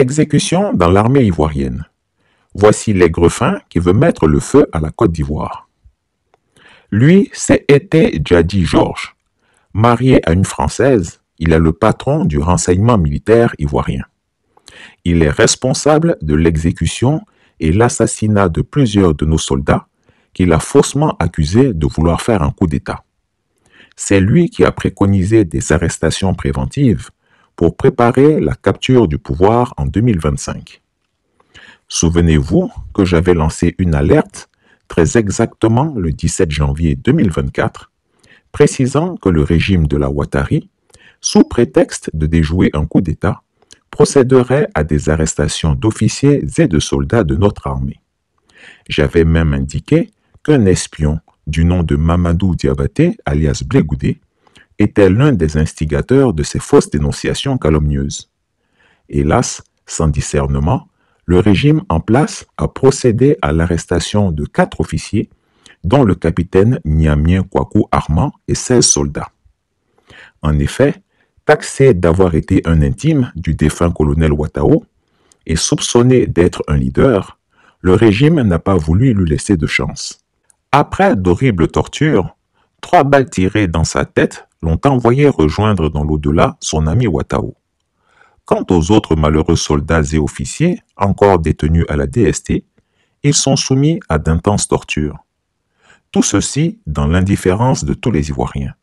Exécution dans l'armée ivoirienne. Voici l'aigrefin qui veut mettre le feu à la Côte d'Ivoire. Lui, c'est Été Djadi Georges. Marié à une Française, il est le patron du renseignement militaire ivoirien. Il est responsable de l'exécution et l'assassinat de plusieurs de nos soldats qu'il a faussement accusés de vouloir faire un coup d'État. C'est lui qui a préconisé des arrestations préventives pour préparer la capture du pouvoir en 2025. Souvenez-vous que j'avais lancé une alerte très exactement le 17 janvier 2024, précisant que le régime de la Ouattari, sous prétexte de déjouer un coup d'État, procéderait à des arrestations d'officiers et de soldats de notre armée. J'avais même indiqué qu'un espion du nom de Mamadou Diabaté, alias Blé-Goudé, était l'un des instigateurs de ces fausses dénonciations calomnieuses. Hélas, sans discernement, le régime en place a procédé à l'arrestation de 4 officiers, dont le capitaine Niamien Kwaku Armand et 16 soldats. En effet, taxé d'avoir été un intime du défunt colonel Ouattao et soupçonné d'être un leader, le régime n'a pas voulu lui laisser de chance. Après d'horribles tortures, 3 balles tirées dans sa tête l'ont envoyé rejoindre dans l'au-delà son ami Ouattao. Quant aux autres malheureux soldats et officiers, encore détenus à la DST, ils sont soumis à d'intenses tortures. Tout ceci dans l'indifférence de tous les Ivoiriens.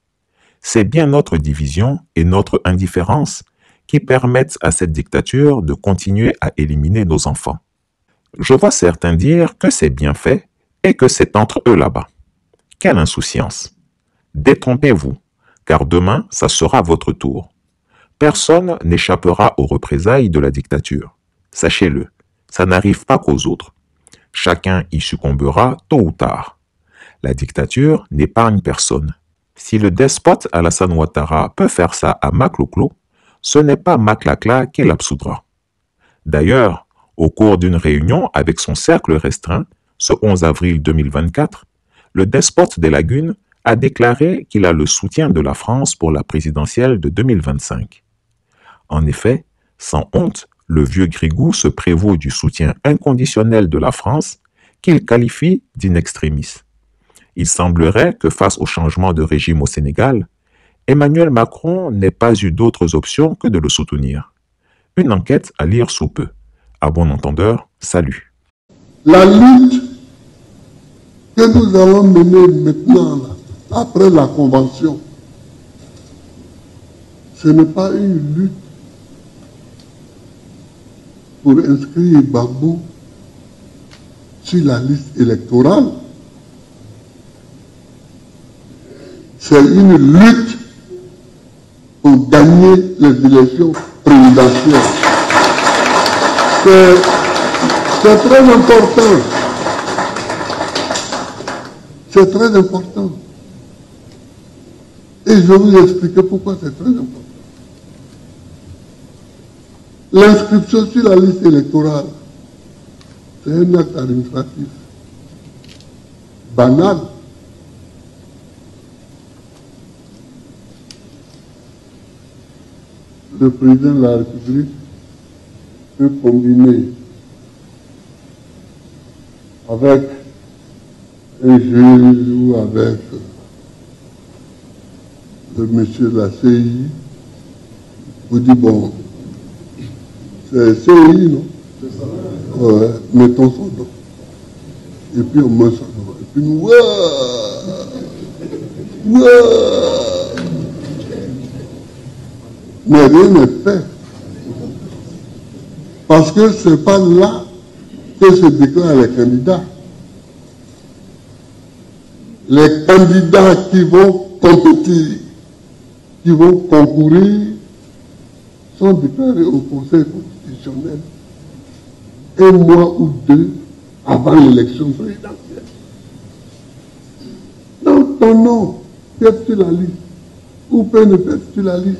C'est bien notre division et notre indifférence qui permettent à cette dictature de continuer à éliminer nos enfants. Je vois certains dire que c'est bien fait et que c'est entre eux là-bas. Quelle insouciance! Détrompez-vous, car demain, ça sera votre tour. Personne n'échappera aux représailles de la dictature. Sachez-le, ça n'arrive pas qu'aux autres. Chacun y succombera tôt ou tard. La dictature n'épargne personne. Si le despote Alassane Ouattara peut faire ça à Makloklo, ce n'est pas Maklakla qui l'absoudra. D'ailleurs, au cours d'une réunion avec son cercle restreint, ce 11 avril 2024, le despote des Lagunes a déclaré qu'il a le soutien de la France pour la présidentielle de 2025. En effet, sans honte, le vieux Grigou se prévaut du soutien inconditionnel de la France qu'il qualifie d'inextrémiste. Il semblerait que face au changement de régime au Sénégal, Emmanuel Macron n'ait pas eu d'autres options que de le soutenir. Une enquête à lire sous peu. À bon entendeur, salut. La lutte que nous allons mener maintenant, là, après la convention, ce n'est pas une lutte pour inscrire Gbagbo sur la liste électorale. C'est une lutte pour gagner les élections présidentielles. C'est très important. C'est très important. Et je vais vous expliquer pourquoi c'est très important. L'inscription sur la liste électorale, c'est un acte administratif banal. Le président de la République peut combiner avec un juge ou avec le monsieur de la CI, vous dites, bon, c'est CI, non? C'est ça. Ouais, mettons son nom. Et puis on met son nom. Et puis nous, mais rien n'est fait. Parce que ce n'est pas là que se déclarent les candidats. Les candidats qui vont compétir, qui vont concourir, sont déclarés au Conseil constitutionnel un mois ou 2 avant l'élection présidentielle. Donc ton nom peut être sur la liste, ou peut ne pas être sur la liste.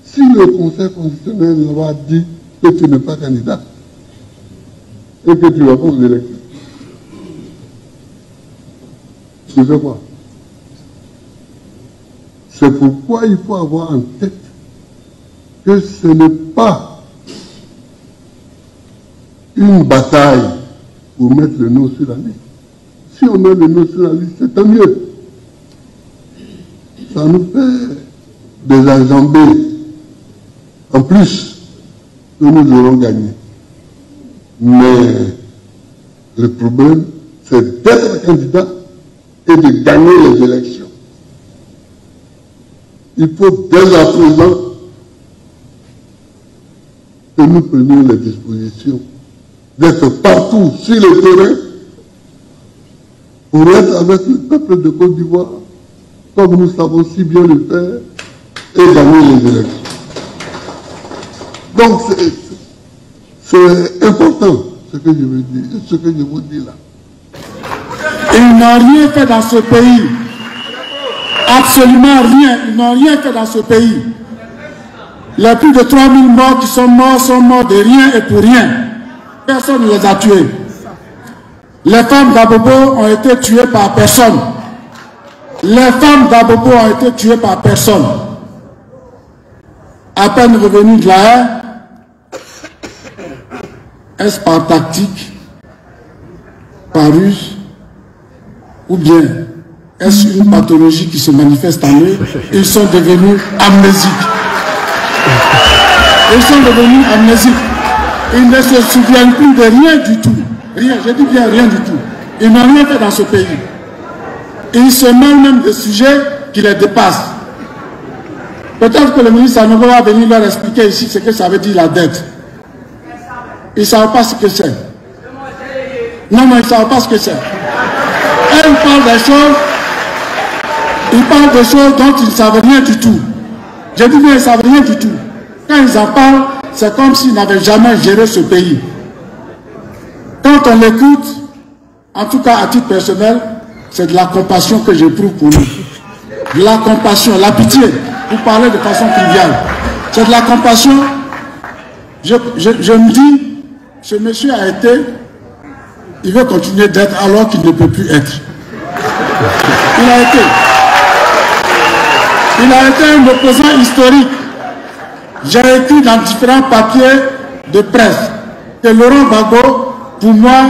Si le Conseil constitutionnel va dit que tu n'es pas candidat et que tu vas pas aux élections, tu fais quoi? C'est pourquoi il faut avoir en tête que ce n'est pas une bataille pour mettre le nom sur la liste. Si on met le nom sur la liste, c'est tant mieux. Ça nous fait des enjambées en plus que nous aurons gagné. Mais le problème, c'est d'être candidat et de gagner les élections. Il faut dès à présent que nous prenions les dispositions d'être partout sur le terrain pour être avec le peuple de Côte d'Ivoire, comme nous savons si bien le faire, et gagner les élections. Donc c'est important ce que je veux dire, ce que je vous dis là. Ils n'ont rien fait dans ce pays. Absolument rien. Ils n'ont rien fait dans ce pays. Les plus de 3000 morts qui sont morts de rien et pour rien. Personne ne les a tués. Les femmes d'Abobo ont été tuées par personne. Les femmes d'Abobo ont été tuées par personne. À peine revenus de la haie, est-ce par tactique, par ruse, ou bien est-ce une pathologie qui se manifeste en eux? Ils sont devenus amnésiques. Ils sont devenus amnésiques. Ils ne se souviennent plus de rien du tout. Rien, je dis bien rien du tout. Ils n'ont rien fait dans ce pays. Ils se mêlent même de sujets qui les dépassent. Peut-être que le ministre Sanogo va venir leur expliquer ici ce que ça veut dire la dette. Ils ne savent pas ce que c'est. Non, mais ils ne savent pas ce que c'est. Et ils parlent des choses dont ils ne savent rien du tout. Je dis bien, ils ne savent rien du tout. Quand ils en parlent, c'est comme s'ils n'avaient jamais géré ce pays. Quand on l'écoute, en tout cas à titre personnel, c'est de la compassion que j'éprouve pour nous. De la compassion, la pitié, pour parler de façon triviale. C'est de la compassion. Je me dis, ce monsieur a été, il veut continuer d'être alors qu'il ne peut plus être. Il a été un opposant historique. J'ai écrit dans différents papiers de presse que Laurent Gbagbo, pour moi,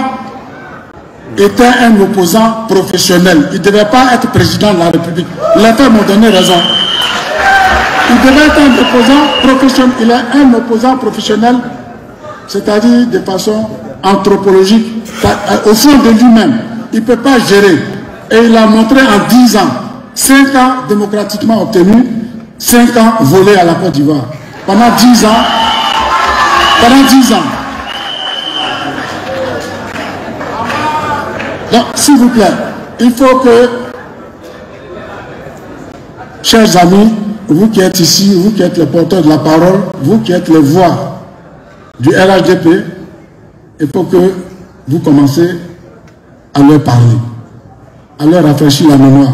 était un opposant professionnel. Il ne devait pas être président de la République. Les faits m'ont donné raison. Il devait être un opposant professionnel. Il est un opposant professionnel, c'est-à-dire de façon anthropologique. Au fond de lui-même, il ne peut pas gérer. Et il a montré en 10 ans, 5 ans démocratiquement obtenus, 5 ans volés à la Côte d'Ivoire. Pendant 10 ans, Donc, s'il vous plaît, il faut que, chers amis, vous qui êtes ici, vous qui êtes les porteurs de la parole, vous qui êtes les voix du RHDP, il faut que vous commencez à leur parler, à leur rafraîchir la mémoire.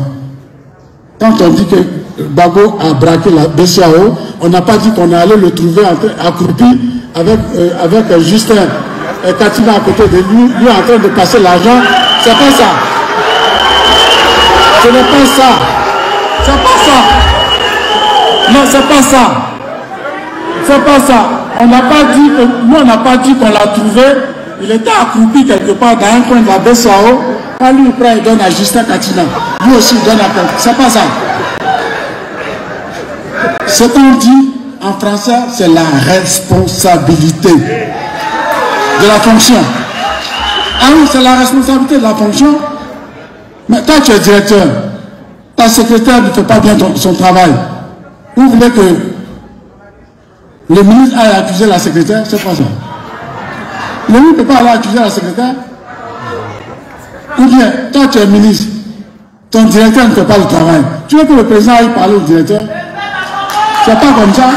Quand on dit que Gbagbo a braqué la BCEAO, on n'a pas dit qu'on allait le trouver accroupi avec Justin et Katina à côté de lui, lui en train de passer l'argent. C'est pas ça. Ce n'est pas ça. C'est pas ça. Non, c'est pas ça. C'est pas ça. On n'a pas dit que, nous on n'a pas dit qu'on l'a trouvé. Il était accroupi quelque part dans un coin de la BCEAO. Quand lui prend, il donne à Justin Katina. Lui aussi il donne à quelqu'un. C'est pas ça. Ce qu'on dit en français, c'est la responsabilité de la fonction. Ah oui, c'est la responsabilité de la fonction. Mais toi, tu es directeur. Ta secrétaire ne fait pas bien son travail. Vous voulez que le ministre aille accuser la secrétaire? C'est pas ça. Le ministre ne peut pas aller accuser la secrétaire. Ou bien, toi, tu es ministre. Ton directeur ne fait pas le travail. Tu veux que le président aille parler au directeur? C'est pas comme ça.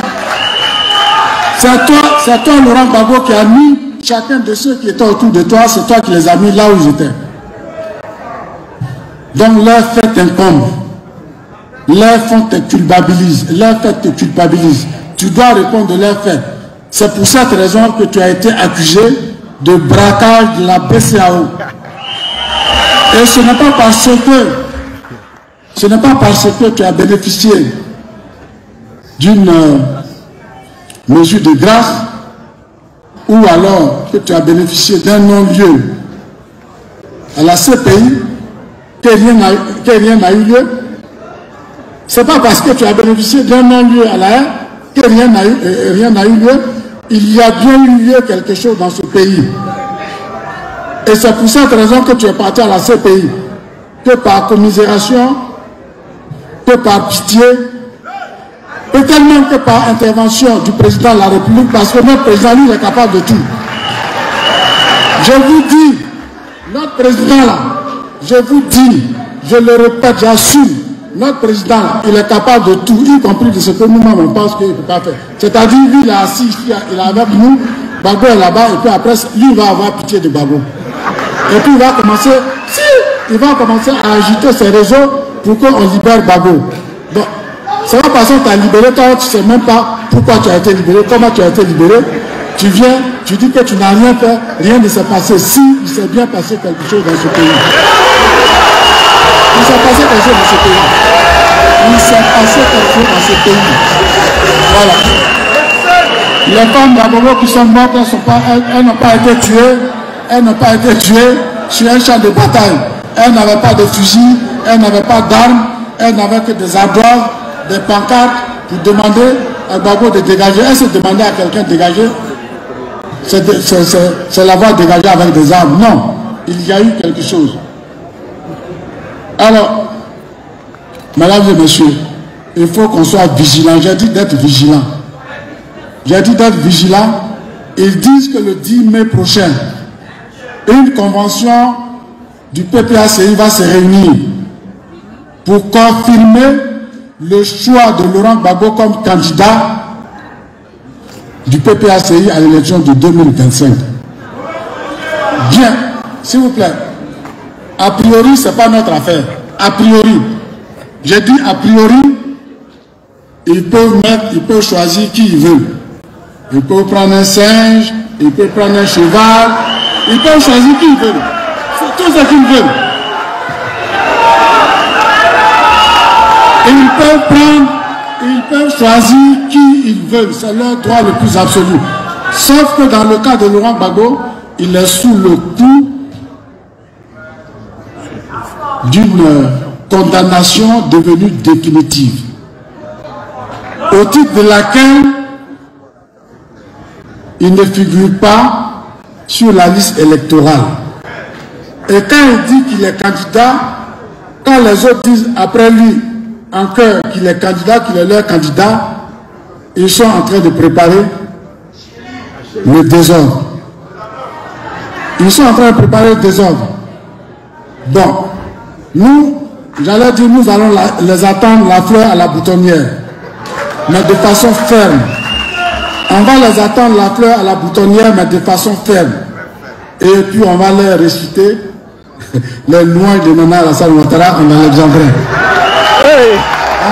C'est toi, Laurent Gbagbo, qui a mis chacun de ceux qui étaient autour de toi, c'est toi qui les as mis là où ils étaient. Donc leur fait incombe. Leur fait te culpabilise. Leur fait te culpabilise. Tu dois répondre de leur fait. C'est pour cette raison que tu as été accusé de braquage de la BCEAO. Et ce n'est pas parce que tu as bénéficié d'une mesure de grâce, ou alors que tu as bénéficié d'un non-lieu à la CPI, que rien n'a eu lieu. Ce n'est pas parce que tu as bénéficié d'un non-lieu à la haine que rien n'a eu lieu. Il y a bien eu lieu quelque chose dans ce pays. Et c'est pour cette raison que tu es parti à la CPI, que par commisération, que par pitié, peut-être même que par intervention du président de la République, parce que notre président, lui, il est capable de tout. Je vous dis, notre président là, je vous dis, je le répète, j'assume, notre président là, il est capable de tout, y compris de ce que nous-mêmes on pense qu'il ne peut pas faire. C'est-à-dire, lui, il est assis ici, il est avec nous, Gbagbo est là-bas, et puis après, lui, il va avoir pitié de Gbagbo. Et puis, il va commencer à agiter ses réseaux pour qu'on libère Gbagbo. Donc, c'est pas parce que tu as libéré, toi, tu ne sais même pas pourquoi tu as été libéré, comment tu as été libéré. Tu viens, tu dis que tu n'as rien fait, rien ne s'est passé. Si, il s'est bien passé quelque chose dans ce pays. Il s'est passé quelque chose dans ce pays. Il s'est passé quelque chose dans ce pays. Voilà. Les femmes d'Abobo qui sont mortes, elles n'ont pas été tuées. Elles n'ont pas été tuées sur un champ de bataille. Elles n'avaient pas de fusil, elles n'avaient pas d'armes, elles n'avaient que des ardoises, des pancartes pour demander à Gbagbo de dégager. Elles se demandaient à quelqu'un de dégager. C'est l'avoir dégagé avec des armes. Non, il y a eu quelque chose. Alors, mesdames et messieurs, il faut qu'on soit vigilant. J'ai dit d'être vigilant. J'ai dit d'être vigilant. Ils disent que le 10 mai prochain, une convention du PPACI va se réunir pour confirmer le choix de Laurent Gbagbo comme candidat du PPACI à l'élection de 2025. Bien, s'il vous plaît. A priori, ce n'est pas notre affaire. A priori. J'ai dit a priori, ils peuvent choisir qui ils veulent. Ils peuvent prendre un singe, ils peuvent prendre un cheval, ils peuvent choisir qui ils veulent. C'est tout ce qu'ils veulent. Ils peuvent choisir qui ils veulent. C'est leur droit le plus absolu. Sauf que dans le cas de Laurent Gbagbo, il est sous le coup d'une condamnation devenue définitive, au titre de laquelle il ne figure pas sur la liste électorale. Et quand il dit qu'il est candidat, quand les autres disent après lui en cœur qu'il est candidat, qu'il est leur candidat, ils sont en train de préparer le désordre. Ils sont en train de préparer le désordre. Bon, nous, j'allais dire, nous allons les attendre la fleur à la boutonnière, mais de façon ferme. On va les attendre la fleur à la boutonnière, mais de façon ferme. Et puis on va leur réciter les louanges de Nana Alassane Ouattara en alexandrin. On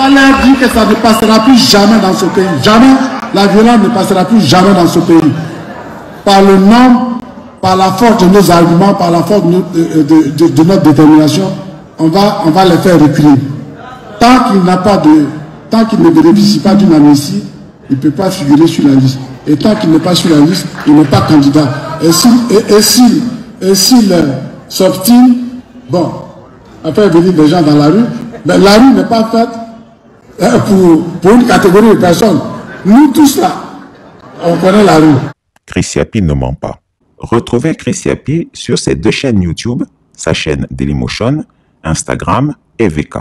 va leur dire que ça ne passera plus jamais dans ce pays. Jamais. La violence ne passera plus jamais dans ce pays. Par le nom, par la force de nos arguments, par la force de notre détermination, on va les faire reculer. Tant qu'il ne bénéficie pas d'une amnistie, il ne peut pas figurer sur la liste. Et tant qu'il n'est pas sur la liste, il n'est pas candidat. Et s'il s'obstine, bon, à faire venir des gens dans la rue, mais la rue n'est pas faite pour une catégorie de personnes. Nous tous là, on connaît la rue. Chris Yapi ne ment pas. Retrouvez Chris Yapi sur ses deux chaînes YouTube, sa chaîne Dailymotion, Instagram et VK.